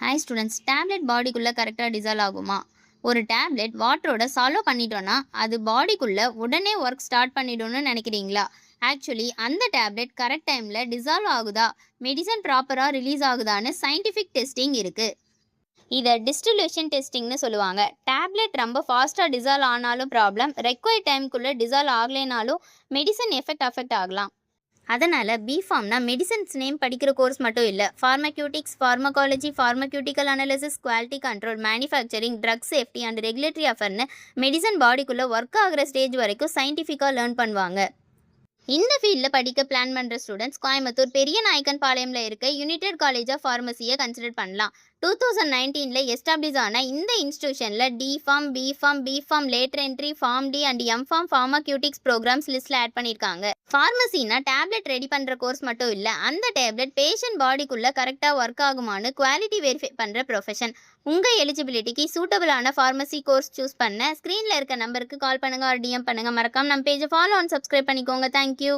Hi students, tablet பாடிக்குள்ளே கரெக்டாக dissolve ஆகுமா? ஒரு டேப்லெட் வாட்டரோட சால்வ் பண்ணிட்டோன்னா அது பாடிக்குள்ளே உடனே ஒர்க் ஸ்டார்ட் பண்ணிடும்னு நினைக்கிறீங்களா? ஆக்சுவலி அந்த டேப்லெட் கரெக்ட் டைமில் டிசால்வ் ஆகுதா, மெடிசன் ப்ராப்பராக ரிலீஸ் ஆகுதான்னு சயின்டிஃபிக் டெஸ்டிங் இருக்குது. இதை டிஸ்டிலேஷன் டெஸ்டிங்னு சொல்லுவாங்க. டேப்லெட் ரொம்ப ஃபாஸ்ட்டாக டிசால்வ் ஆனாலும் ப்ராப்ளம், ரெக்வயர்ட் டைமுக்குள்ளே டிசால்வ் ஆகலைனாலும் மெடிசன் அஃபெக்ட் ஆகலாம். அதனால் பிஃபார்ம்னா மெடிசன்ஸ் நேம் படிக்கிற கோர்ஸ் மட்டும் இல்லை. Pharmaceutics, pharmacology, pharmaceutical analysis, quality control, manufacturing, drug safety and regulatory அஃபேர்னு மெடிசன் பாடிக்குள்ளே ஒர்க் ஆகிற ஸ்டேஜ் வரைக்கும் சயின்டிஃபிக்காக லேர்ன் பண்ணுவாங்க. இந்த ஃபீல்டில் படிக்க பிளான் பண்ணுற ஸ்டூடெண்ட்ஸ் கோயம்புத்தூர் பெரிய நாயக்கன் பாளையமில் இருக்க யுனைடெட் காலேஜ் ஆஃப் ஃபார்மசியை கன்சிடர் பண்ணலாம். 2019 எஸ்டாப்ளிஷ் ஆன இந்த இன்ஸ்டியூஷனில் D Pharm, B Pharm, later entry, pharm D and M Pharm pharmaceutics programs லிஸ்ட்டில் ஆட் பண்ணியிருக்காங்க. ஃபார்மசினா டேப்லெட் ரெடி பண்ணுற கோர்ஸ் மட்டும் இல்லை, அந்த டேப்லெட் பேஷண்ட் பாடிக்குள்ளே கரெக்டாக ஒர்க் ஆகுமான்னு குவாலிட்டி வெரிஃபை பண்ணுற ப்ரொஃபஷன். உங்கள் எலிஜிபிலிட்டிக்கு சூட்டபிளான ஃபார்மசி கோர்ஸ் சூஸ் பண்ண ஸ்க்ரீனில் இருக்க நம்பருக்கு கால் பண்ணுங்கள் ஆர் டிஎம் பண்ணுங்கள். மறக்காம நம்ம பேஜை ஃபாலோ அண்ட் சப்ஸ்கிரைப் பண்ணிக்கோங்க. தேங்க்யூ.